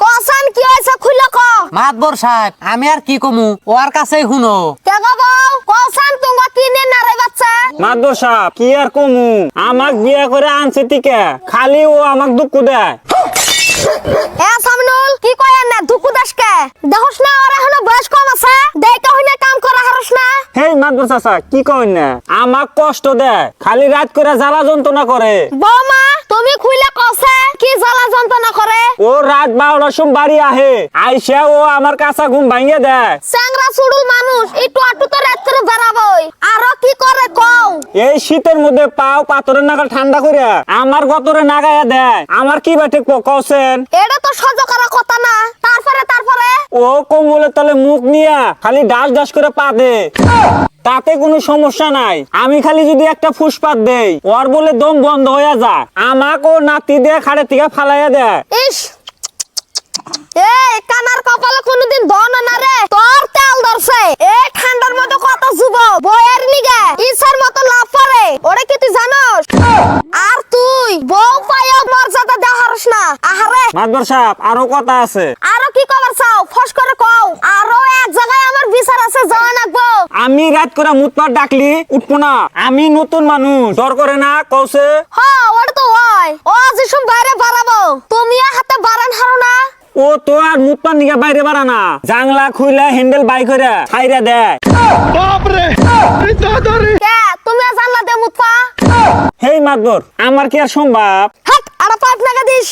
কসান কি হইছে খুইলা ক মাতবর সাহেব আমি আর কি কমু ওর কাছেই শুনো কেগো বউ কসান তুমি কিনে না রে বাচ্চা মাদর সাহেব কি আর কমু আমাক বিয়া করে আনছে টিকা খালি ও আমাক দুঃখ দেয় এ সামনুল কি কয় না দুকু দাসকে দেখছ না ওরা এখনো বয়স কম আছে দেইকা হইনা কাম করা হারস না হেই মাদর চাচা কি কই না আমাক কষ্ট দেয় খালি রাত করে জ্বালা যন্ত্রণা করে বৌমা তুমি খুইলা কসে কি জ্বালা যন্ত্রণা করে ও রাত 12টার সময় বাড়ি আহে আইসা ও আমার কাঁচা ঘুম ভাঙিয়ে দেয় স্যাংরা সুডুল মানুষ একটু আটু তো রাত করে বেড়াবই আরো কি করে কও এই শীতের মধ্যে পাও পাথরের নাগাল ঠান্ডা করে আমার গতরে নাগায়া দেয় আমার কি বাটে কওছেন এটা তো সহ্য করার কথা না তারপরে ও কম্বলের তলে মুখ নিয়া খালি ডাস ডাস করে পা দে তাতে কোনো সমস্যা নাই আমি খালি যদি একটা ফুসপাত দেই ওর বলে দম বন্ধ হয়ে যায় আমাকে ও নাতি দিয়ে খাড়ে থেকে ফালাইয়া দেয় ইস এই কানার কপালে কোনদিন ধন না রে তোর তেল ধরছে এই ঠান্ডার মধ্যে কত যুবক বয়ের নিগে ইসার মতো লাভ করে ওরে কি তুই জানোস আর তুই বউ পায়ক মর্যাদা দেখারস না আহারে মাদবর সাহেব আরো কথা আছে আরো কি খবর চাও ফস করে কও আরো এক জায়গায় আমার বিচার আছে যাওয়া লাগবো আমি রাত করে মুতপাট ডাকলি উঠবো না আমি নতুন মানুষ ডর করে না কওছে হ্যাঁ ওটা তো হয় ও যিসুম বাইরে বাড়াবো তুমিও হাতে বাড়ান হারো না ও তো আর মুতপাট নিকে বাইরে বাড়া না জাংলা খুইলা হ্যান্ডেল বাই করে ছাইরা দেয় কে তুমি জানলা দে মুতপা হেই মাদবর আমার কি আর সম্ভব হাট আর পাট লাগা দিস